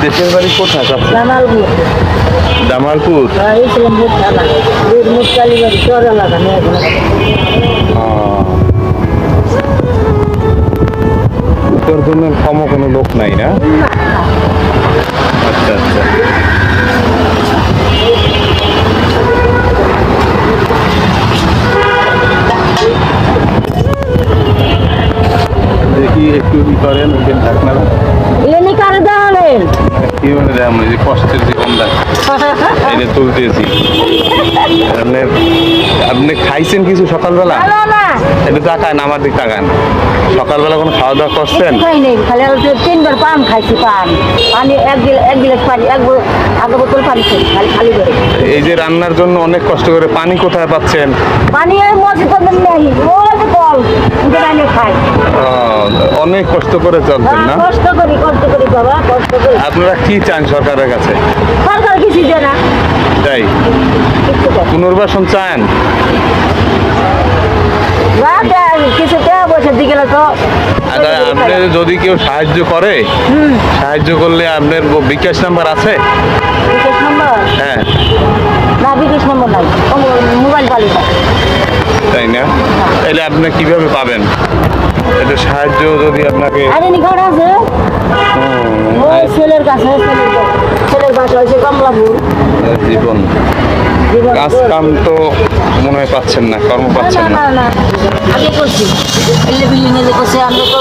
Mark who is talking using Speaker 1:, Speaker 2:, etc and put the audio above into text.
Speaker 1: দেশের বাড়ি কোথায়?
Speaker 2: জামালপুর।
Speaker 1: জামালপুর।
Speaker 2: এই ছিলাম থানা মুসকালি বাড়ি চর এলাকা নিয়ে
Speaker 1: উত্তরজনের কম কোনো লোক নাই না? আচ্ছা আচ্ছা। দেখি একটু ই করেন ওকে ঢাকনারা
Speaker 2: এনে কার দাঁড়ালেন
Speaker 1: কি বলে দেয় আমরা যে কষ্টের জীবনটা এটা তুলতেছি। আপনি খাইছেন কিছু সকালবেলা? একটু তাকান আমার দিক তাকান। সকালবেলা কোনো খাওয়া দাওয়া করছেন?
Speaker 2: খাই নেই, খালি 3বার পান খাইছি। পানি এক গিলাস পানি আধা বোতল পানি খাই খালি করে।
Speaker 1: এই যে রান্নার জন্য অনেক কষ্ট করে পানি কোথায় পাচ্ছেন?
Speaker 2: পানি আর মজা করবেন নেই, ওই যে কল পানি খাই।
Speaker 1: অনেক কষ্ট করে চলতেন না?
Speaker 2: কষ্ট করি বাবা, কষ্ট করি।
Speaker 1: আপনারা কি চান সরকারের কাছে?
Speaker 2: সরকার কিছু দেয় না,
Speaker 1: তাই পুনর্বাসন চান?
Speaker 2: কিছু দেওয়া বসে দিকে তো
Speaker 1: আচ্ছা, আপনি যদি কেউ সাহায্য করে, সাহায্য করলে আপনার বিকাশ নাম্বার আছে?
Speaker 2: বিকাশ নম্বর?
Speaker 1: হ্যাঁ।
Speaker 2: না, বিকাশ নম্বর নাই, মোবাইল পালি না।
Speaker 1: তাই না? তাহলে আপনি কিভাবে পাবেন এটা সাহায্য? যদি আপনাকে
Speaker 2: আইডেন্টি কার্ড আছে ওই ছেলের কাছে, ছেলের বাসা হয়েছে কমলাপুর।
Speaker 1: জীবন কাজ কাম তো মনে হয় পাচ্ছেন না, কর্ম পাচ্ছেন না।
Speaker 2: না আগে করছি, বিল্ডিং এ করছে, আমরা তো